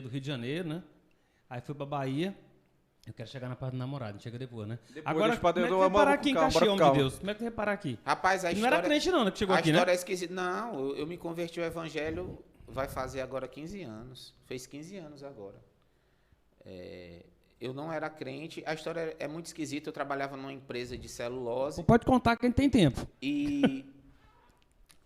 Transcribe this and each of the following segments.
do Rio de Janeiro, né? Aí fui pra Bahia. Eu quero chegar na parte do namorado, não chega depois, né? Agora, como é que vai parar aqui em Caxias, homem de Deus? Como é que vai parar aqui? Rapaz, a Não história... era crente não, né, que chegou aqui, né? A história é esquisita. Não, eu me converti ao evangelho, vai fazer agora 15 anos. Fez 15 anos agora. Eu não era crente. A história é muito esquisita. Eu trabalhava numa empresa de celulose. Pode contar quem tem tempo. E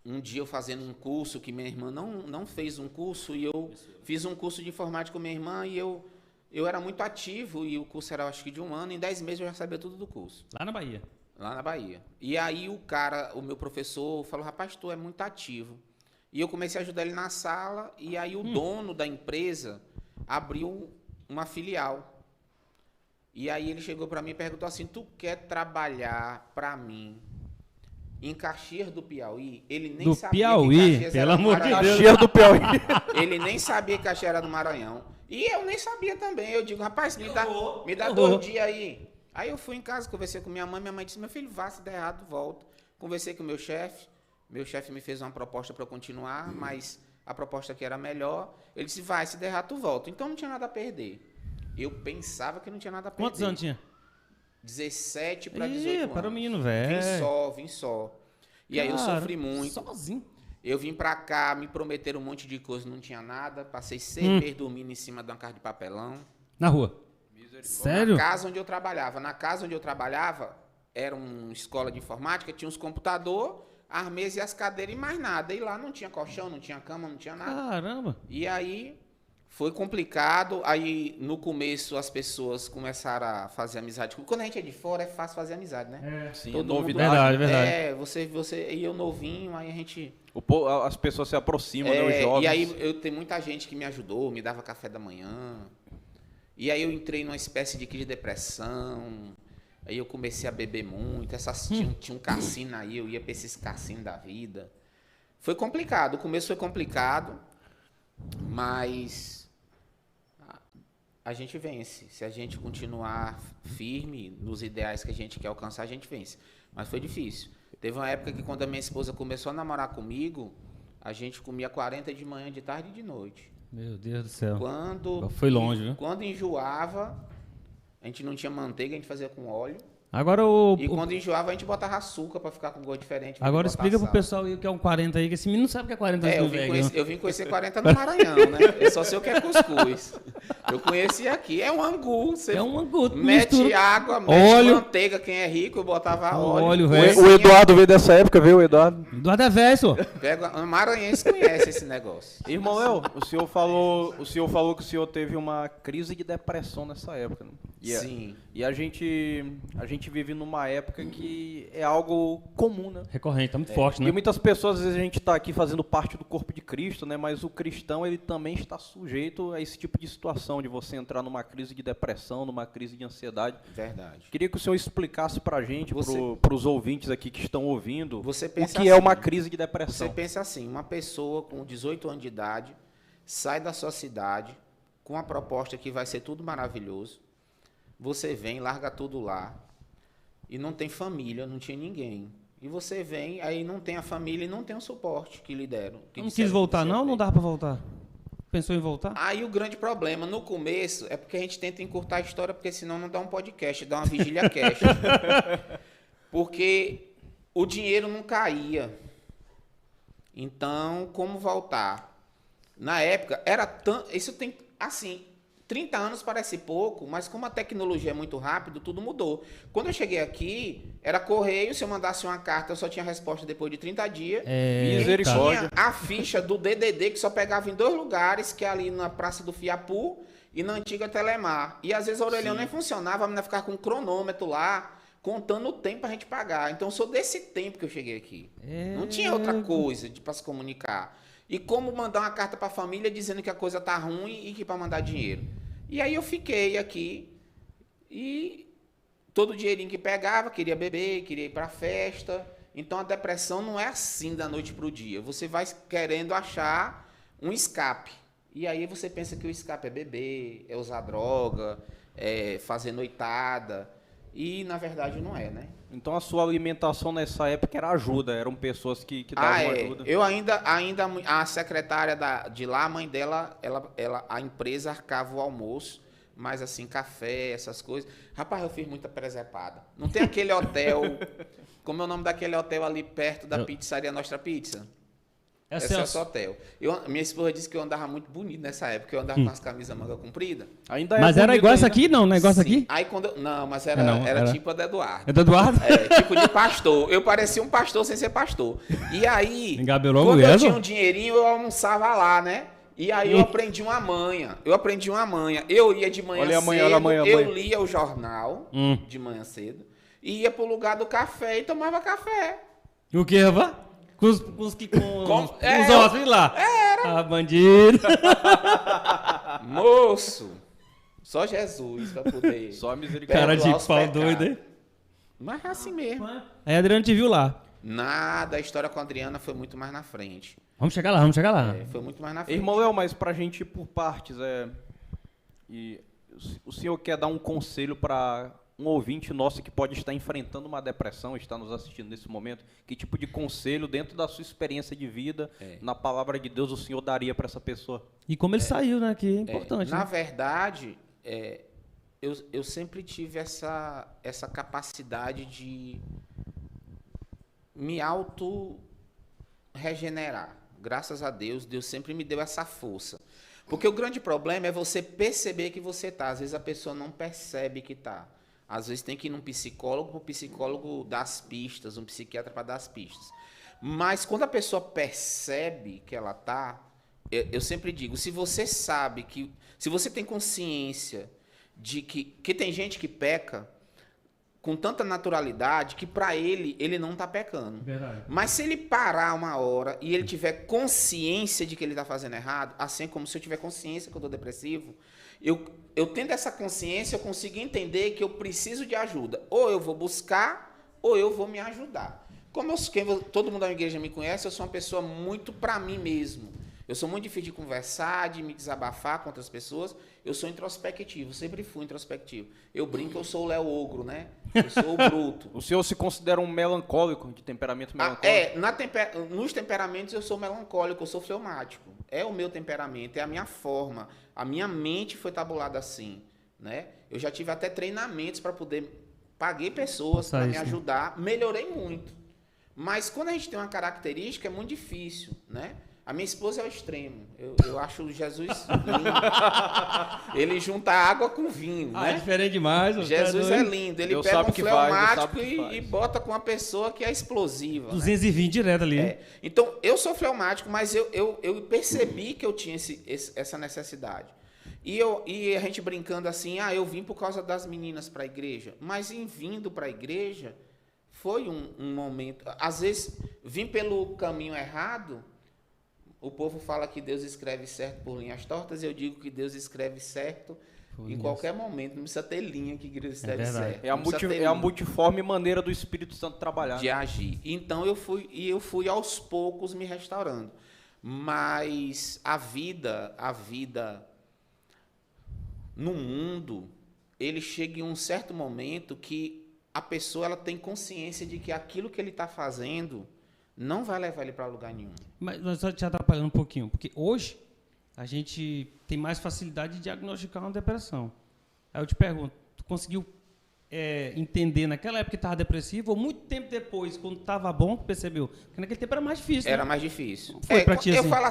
um dia eu fazendo um curso, que minha irmã não fez um curso, e eu fiz um curso de informática com minha irmã, e eu era muito ativo, e o curso era acho que de 1 ano, em 10 meses eu já sabia tudo do curso. Lá na Bahia. Lá na Bahia. E aí o meu professor, falou, rapaz, tu é muito ativo. E eu comecei a ajudar ele na sala, e aí o dono da empresa abriu uma filial. E aí ele chegou para mim e perguntou assim, tu quer trabalhar para mim em Caxias do Piauí? Ele nem sabia Piauí, que Caxias pelo era do amor de Maranhão. Deus. Caxias do Piauí. Ele nem sabia que Caxias era do Maranhão. E eu nem sabia também. Eu digo, rapaz, me dá horror. 2 dias aí. Aí eu fui em casa, conversei com minha mãe disse, meu filho, vá, se der errado, volta. Conversei com o meu chefe me fez uma proposta para eu continuar, mas a proposta que era melhor. Ele disse, vai, se der errado, tu volta. Então não tinha nada a perder. Eu pensava que não tinha nada a perder. Quantos anos tinha? 17 para 18 anos. Para o menino, velho. Vim só. E aí eu sofri muito. Sozinho. Eu vim pra cá, me prometeram um monte de coisa, não tinha nada. Passei 6 meses dormindo em cima de uma caixa de papelão. Na rua? Sério? Na casa onde eu trabalhava. Na casa onde eu trabalhava, era uma escola de informática, tinha os computadores, as mesas e as cadeiras e mais nada. E lá não tinha colchão, não tinha cama, não tinha nada. Caramba. E aí foi complicado. Aí no começo as pessoas começaram a fazer amizade. Quando a gente é de fora é fácil fazer amizade, né? Sim, Todo novidade. Verdade. Você e eu novinho, aí a gente... As pessoas se aproximam, né, os jovens. E aí eu tenho muita gente que me ajudou, me dava café da manhã. E aí eu entrei numa espécie de crise de depressão. Aí eu comecei a beber muito. Tinha um cassino aí, eu ia para esses cassinos da vida. Foi complicado, o começo foi complicado, mas a gente vence. Se a gente continuar firme nos ideais que a gente quer alcançar, a gente vence. Mas foi difícil. Teve uma época que quando a minha esposa começou a namorar comigo, a gente comia 40 de manhã, de tarde e de noite. Meu Deus do céu. Foi longe, viu? Quando enjoava, a gente não tinha manteiga, a gente fazia com óleo. Agora quando enjoava, a gente botava açúcar pra ficar com gosto diferente. Agora explica pro pessoal aí o que é um 40 aí, que esse menino não sabe o que é 40 anos eu vim conhecer 40 no Maranhão, né? Eu só sei o que é cuscuz. Eu conheci aqui, é um angu. É um angu. Mete água, mete manteiga, quem é rico, eu botava óleo. O Eduardo veio dessa época, viu, Eduardo? Eduardo é velho, senhor. O maranhense conhece esse negócio. Irmão, o senhor falou que o senhor teve uma crise de depressão nessa época, né? Sim. E a gente vive numa época que é algo comum, né? Recorrente, tá muito forte, né? E muitas pessoas, às vezes, a gente está aqui fazendo parte do corpo de Cristo, né? Mas o cristão, ele também está sujeito a esse tipo de situação, de você entrar numa crise de depressão, numa crise de ansiedade. Verdade. Queria que o senhor explicasse para a gente, para os ouvintes aqui que estão ouvindo, o que é uma crise de depressão. Você pensa assim, uma pessoa com 18 anos de idade sai da sua cidade com uma proposta que vai ser tudo maravilhoso. Você vem, larga tudo lá e não tem família, não tinha ninguém. E você vem, aí não tem a família e não tem o suporte que lhe deram. Não quis voltar não? Não dava para voltar? Pensou em voltar? Aí o grande problema, no começo, é porque a gente tenta encurtar a história, porque senão não dá um podcast, dá uma vigília cash. Porque o dinheiro não caía. Então, como voltar? Na época, era tanto... Isso tem, assim... 30 anos parece pouco, mas como a tecnologia é muito rápido, tudo mudou. Quando eu cheguei aqui, era correio, se eu mandasse uma carta, eu só tinha resposta depois de 30 dias. Misericórdia. Tinha a ficha do DDD, que só pegava em 2 lugares, que é ali na Praça do Fiapu e na antiga Telemar. E às vezes a orelhão nem funcionava, a menina ficava com um cronômetro lá, contando o tempo pra gente pagar. Então eu sou desse tempo que eu cheguei aqui. Não tinha outra coisa para se comunicar. E como mandar uma carta para a família dizendo que a coisa tá ruim e que para mandar dinheiro. E aí eu fiquei aqui e todo o dinheirinho que pegava, queria beber, queria ir para festa. Então a depressão não é assim da noite para o dia. Você vai querendo achar um escape. E aí você pensa que o escape é beber, é usar droga, é fazer noitada. e na verdade não é, né? Então a sua alimentação nessa época era ajuda, eram pessoas que davam ajuda. Eu ainda a secretária de lá, a mãe dela, a empresa arcava o almoço, mas assim, café, essas coisas. Rapaz, eu fiz muita presepada. Não tem aquele hotel, como é o nome daquele hotel ali perto da pizzaria Nostra Pizza? Excelso Hotel. Minha esposa disse que eu andava muito bonito nessa época, eu andava com as camisas manga comprida. Mas era igual essa aqui, não? Negócio aqui? Aí não, mas era tipo a da Eduardo. É do Eduardo? Tipo de pastor. Eu parecia um pastor sem ser pastor. E aí, Engabelou quando mulher, eu tinha um dinheirinho, eu almoçava lá, né? E aí eu aprendi uma manha. Eu ia de manhã cedo, eu lia o jornal de manhã cedo, e ia pro lugar do café e tomava café. E o que, Rava? Com os ossos lá. Era. Ah, bandido. Moço. Só Jesus pra poder. Só a misericórdia. Cara de pau doido, hein? Mas é assim mesmo. Aí a Adriana te viu lá. Nada, a história com a Adriana foi muito mais na frente. Vamos chegar lá. Foi muito mais na frente. Irmão Léo, mas pra gente ir por partes, e o senhor quer dar um conselho para um ouvinte nosso que pode estar enfrentando uma depressão, está nos assistindo nesse momento? Que tipo de conselho, dentro da sua experiência de vida, na palavra de Deus, o senhor daria para essa pessoa? E como ele saiu, né? Que é importante. Na verdade, eu sempre tive essa capacidade de me auto-regenerar. Graças a Deus, Deus sempre me deu essa força. Porque o grande problema é você perceber que você está. Às vezes a pessoa não percebe que está. Às vezes tem que ir num psicólogo, para o psicólogo dar as pistas, um psiquiatra para dar as pistas. Mas quando a pessoa percebe que ela está, eu sempre digo, se você sabe que, se você tem consciência de que tem gente que peca com tanta naturalidade que para ele não está pecando. Verdade. Mas se ele parar uma hora e ele tiver consciência de que ele está fazendo errado, assim como se eu tiver consciência que eu estou depressivo, eu tendo essa consciência, eu consigo entender que eu preciso de ajuda. Ou eu vou buscar, ou eu vou me ajudar. Como todo mundo da igreja me conhece, eu sou uma pessoa muito para mim mesmo. Eu sou muito difícil de conversar, de me desabafar com outras pessoas. Eu sou introspectivo, sempre fui introspectivo. Eu brinco, eu sou o Léo Ogro, né? Eu sou o bruto. O senhor se considera um melancólico, de temperamento melancólico? Nos temperamentos eu sou melancólico, eu sou fleumático. É o meu temperamento, é a minha forma. A minha mente foi tabulada assim, né? Eu já tive até treinamentos para poder... Paguei pessoas para me ajudar, melhorei muito. Mas quando a gente tem uma característica, é muito difícil, né? A minha esposa é o extremo. Eu acho Jesus lindo. Ele junta água com vinho, né? É diferente demais. Jesus é lindo. Ele pega um fleumático e bota com uma pessoa que é explosiva. 220 né? Direto ali. Então, eu sou fleumático, mas eu percebi que eu tinha essa necessidade. E a gente brincando assim, eu vim por causa das meninas para a igreja. Mas em vindo para a igreja, foi um momento... Às vezes, vim pelo caminho errado... O povo fala que Deus escreve certo por linhas tortas, eu digo que Deus escreve certo em qualquer momento. Não precisa ter linha que Deus escreve certo. É a multiforme maneira do Espírito Santo trabalhar. De agir. Então eu fui aos poucos me restaurando. Mas a vida no mundo, ele chega em um certo momento que a pessoa ela tem consciência de que aquilo que ele está fazendo... não vai levar ele para lugar nenhum. Mas só te atrapalhando um pouquinho, porque hoje a gente tem mais facilidade de diagnosticar uma depressão. Aí eu te pergunto, tu conseguiu entender naquela época que estava depressivo ou muito tempo depois, quando estava bom, tu percebeu? Porque naquele tempo era mais difícil. Era mais difícil. Foi pra ti, eu falo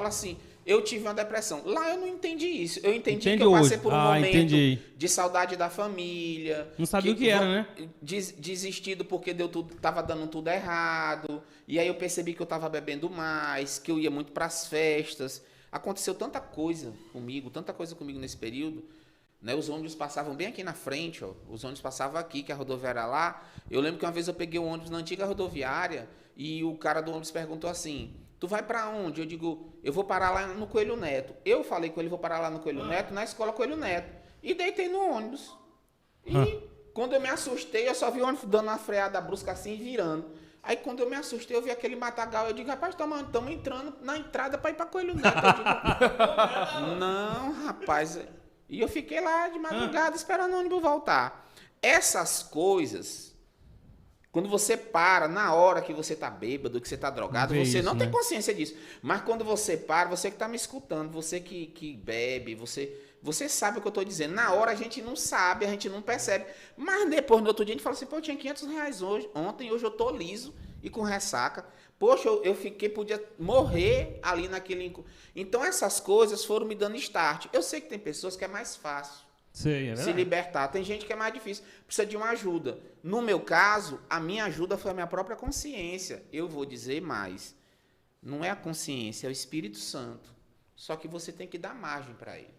assim, eu tive uma depressão. Lá eu não entendi isso. Eu entendi que eu passei por um momento de saudade da família. Não sabia o que era, né? Desistido porque tava dando tudo errado. E aí eu percebi que eu estava bebendo mais, que eu ia muito para as festas. Aconteceu tanta coisa comigo nesse período. Né? Os ônibus passavam bem aqui na frente, ó. Os ônibus passavam aqui, que a rodoviária era lá. Eu lembro que uma vez eu peguei um ônibus na antiga rodoviária e o cara do ônibus perguntou assim... Tu vai para onde? Eu digo, eu vou parar lá no Coelho Neto. Eu falei com ele, vou parar lá no Coelho Neto, na escola Coelho Neto. E deitei no ônibus. E quando eu me assustei, eu só vi o ônibus dando uma freada brusca assim e virando. Aí quando eu me assustei, eu vi aquele matagal. Eu digo, rapaz, estamos entrando na entrada para ir para Coelho Neto. Eu digo, não, rapaz. E eu fiquei lá de madrugada esperando o ônibus voltar. Essas coisas, quando você para, na hora que você está bêbado, que você está drogado, Vê você isso, não tem né? consciência disso. Mas quando você para, você que está me escutando, você que bebe, você sabe o que eu estou dizendo. Na hora a gente não sabe, a gente não percebe. Mas depois, no outro dia, a gente fala assim, pô, eu tinha R$ 500 ontem, hoje eu estou liso e com ressaca. Poxa, eu podia morrer ali naquele... Então essas coisas foram me dando start. Eu sei que tem pessoas que é mais fácil Sei, é se verdade. libertar. Tem gente que é mais difícil, precisa de uma ajuda. No meu caso, a minha ajuda foi a minha própria consciência. Eu vou dizer mais. Não é a consciência, é o Espírito Santo. Só que você tem que dar margem para ele.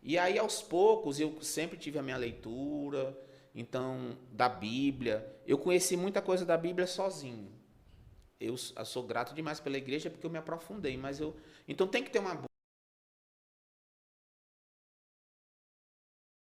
E aí, aos poucos, eu sempre tive a minha leitura, então, da Bíblia. Eu conheci muita coisa da Bíblia sozinho. Eu sou grato demais pela igreja porque eu me aprofundei, mas então tem que ter uma